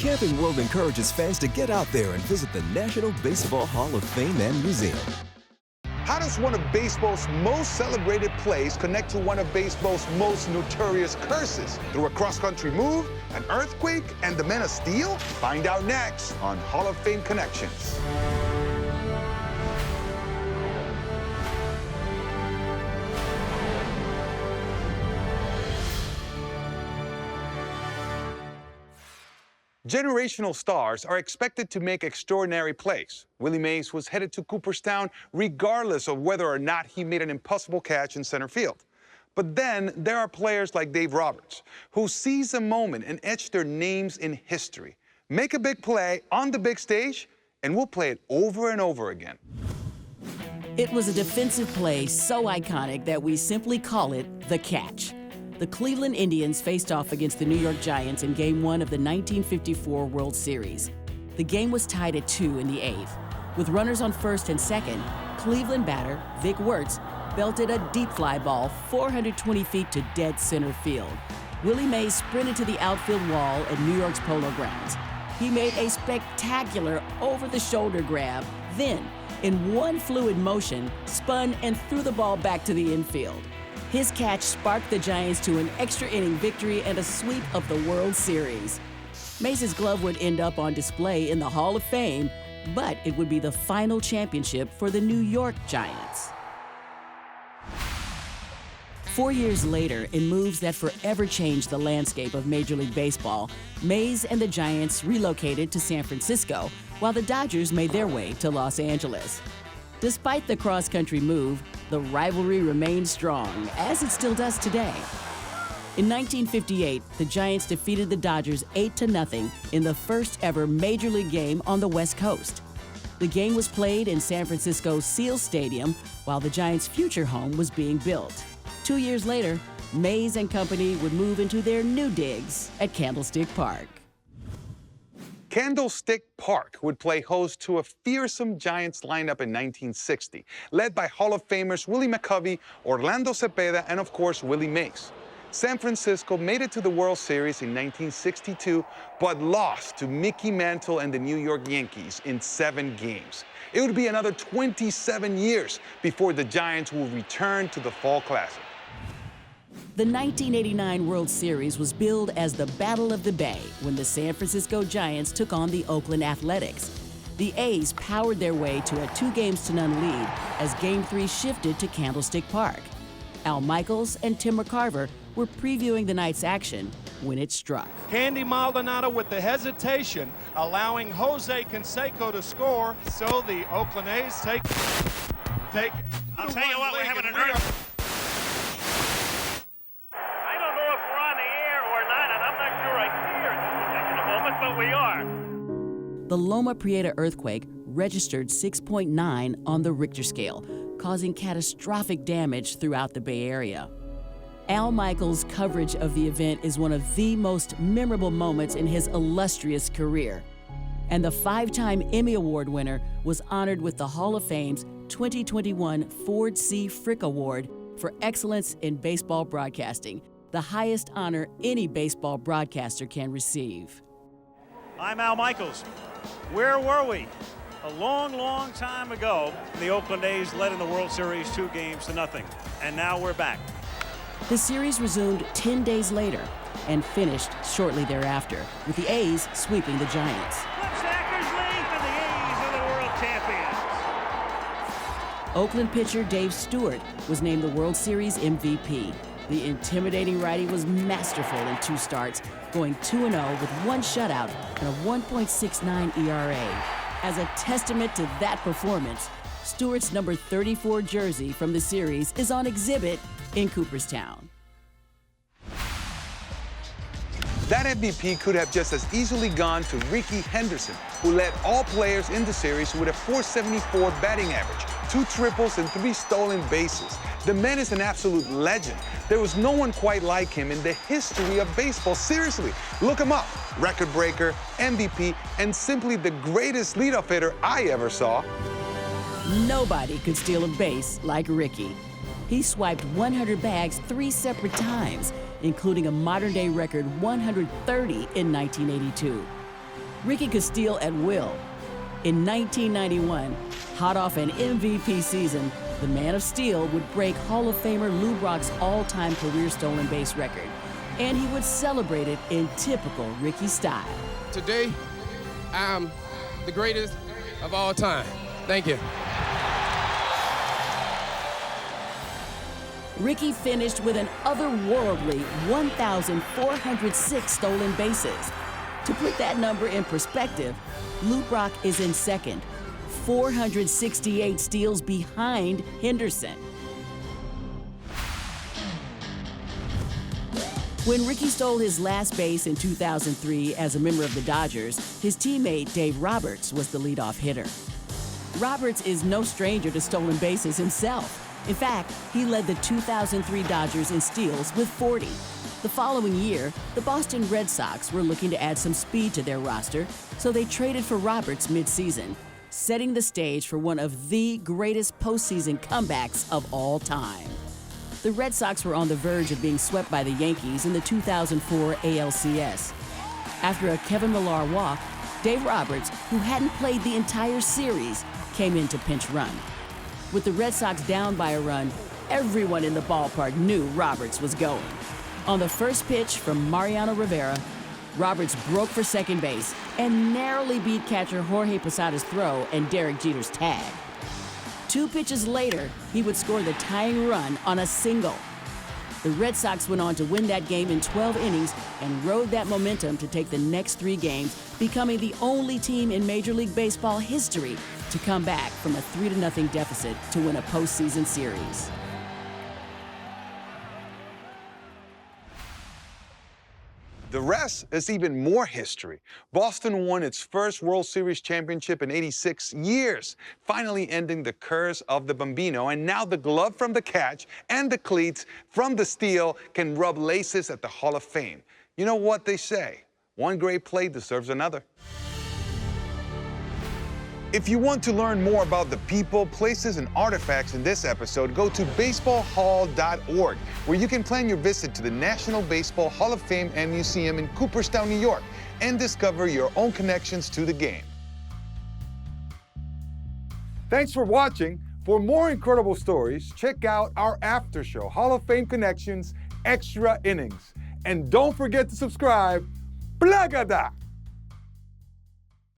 Camping World encourages fans to get out there and visit the National Baseball Hall of Fame and Museum. How does one of baseball's most celebrated plays connect to one of baseball's most notorious curses? Through a cross-country move, an earthquake, and the Men of Steel? Find out next on Hall of Fame Connections. Generational stars are expected to make extraordinary plays. Willie Mays was headed to Cooperstown regardless of whether or not he made an impossible catch in center field. But then there are players like Dave Roberts who seize a moment and etch their names in history. Make a big play on the big stage, and we'll play it over and over again. It was a defensive play so iconic that we simply call it the catch. The Cleveland Indians faced off against the New York Giants in Game 1 of the 1954 World Series. The game was tied at 2 in the 8th. With runners on first and second, Cleveland batter Vic Wertz belted a deep fly ball 420 feet to dead center field. Willie Mays sprinted to the outfield wall at New York's Polo Grounds. He made a spectacular over-the-shoulder grab, then, in one fluid motion, spun and threw the ball back to the infield. His catch sparked the Giants to an extra-inning victory and a sweep of the World Series. Mays' glove would end up on display in the Hall of Fame, but it would be the final championship for the New York Giants. 4 years later, in moves that forever changed the landscape of Major League Baseball, Mays and the Giants relocated to San Francisco, while the Dodgers made their way to Los Angeles. Despite the cross-country move, the rivalry remained strong, as it still does today. In 1958, the Giants defeated the Dodgers 8-0 in the first ever Major League game on the West Coast. The game was played in San Francisco's Seal Stadium while the Giants' future home was being built. 2 years later, Mays and company would move into their new digs at Candlestick Park. Candlestick Park would play host to a fearsome Giants lineup in 1960, led by Hall of Famers Willie McCovey, Orlando Cepeda, and of course, Willie Mays. San Francisco made it to the World Series in 1962, but lost to Mickey Mantle and the New York Yankees in 7 games. It would be another 27 years before the Giants will return to the Fall Classic. The 1989 World Series was billed as the Battle of the Bay when the San Francisco Giants took on the Oakland Athletics. The A's powered their way to a 2-0 lead as Game 3 shifted to Candlestick Park. Al Michaels and Tim McCarver were previewing the night's action when it struck. Candy Maldonado with the hesitation, allowing Jose Canseco to score, so the Oakland A's take. I'll tell you what, we're having an earth. But we are. The Loma Prieta earthquake registered 6.9 on the Richter scale, causing catastrophic damage throughout the Bay Area. Al Michaels' coverage of the event is one of the most memorable moments in his illustrious career. And the 5-time Emmy Award winner was honored with the Hall of Fame's 2021 Ford C. Frick Award for excellence in baseball broadcasting, the highest honor any baseball broadcaster can receive. I'm Al Michaels. Where were we? A long, long time ago, the Oakland A's led in the World Series 2-0, and now we're back. The series resumed 10 days later and finished shortly thereafter, with the A's sweeping the Giants. Flipstackers leave, and the A's are the world champions. Oakland pitcher Dave Stewart was named the World Series MVP. The intimidating righty was masterful in 2 starts, going 2-0 with 1 shutout and a 1.69 ERA. As a testament to that performance, Stewart's number 34 jersey from the series is on exhibit in Cooperstown. That MVP could have just as easily gone to Rickey Henderson, who led all players in the series with a .474 batting average, 2 triples and 3 stolen bases. The man is an absolute legend. There was no one quite like him in the history of baseball. Seriously, look him up. Record breaker, MVP, and simply the greatest leadoff hitter I ever saw. Nobody could steal a base like Rickey. He swiped 100 bags 3 separate times, including a modern-day record 130 in 1982. Ricky could steal at will. In 1991, hot off an MVP season, the Man of Steel would break Hall of Famer Lou Brock's all-time career stolen base record, and he would celebrate it in typical Ricky style. Today, I'm the greatest of all time. Thank you. Ricky finished with an otherworldly 1,406 stolen bases. To put that number in perspective, Lou Brock is in second, 468 steals behind Henderson. When Ricky stole his last base in 2003 as a member of the Dodgers, his teammate Dave Roberts was the leadoff hitter. Roberts is no stranger to stolen bases himself. In fact, he led the 2003 Dodgers in steals with 40. The following year, the Boston Red Sox were looking to add some speed to their roster, so they traded for Roberts midseason, setting the stage for one of the greatest postseason comebacks of all time. The Red Sox were on the verge of being swept by the Yankees in the 2004 ALCS. After a Kevin Millar walk, Dave Roberts, who hadn't played the entire series, came in to pinch run. With the Red Sox down by a run, everyone in the ballpark knew Roberts was going. On the first pitch from Mariano Rivera, Roberts broke for second base and narrowly beat catcher Jorge Posada's throw and Derek Jeter's tag. 2 pitches later, he would score the tying run on a single. The Red Sox went on to win that game in 12 innings and rode that momentum to take the next 3 games, becoming the only team in Major League Baseball history to come back from a 3-0 deficit to win a postseason series. The rest is even more history. Boston won its first World Series championship in 86 years, finally ending the curse of the Bambino, and now the glove from the catch and the cleats from the steal can rub laces at the Hall of Fame. You know what they say, one great play deserves another. If you want to learn more about the people, places, and artifacts in this episode, go to baseballhall.org, where you can plan your visit to the National Baseball Hall of Fame and Museum in Cooperstown, New York, and discover your own connections to the game. Thanks for watching. For more incredible stories, check out our after show, Hall of Fame Connections Extra Innings. And don't forget to subscribe. Plagada!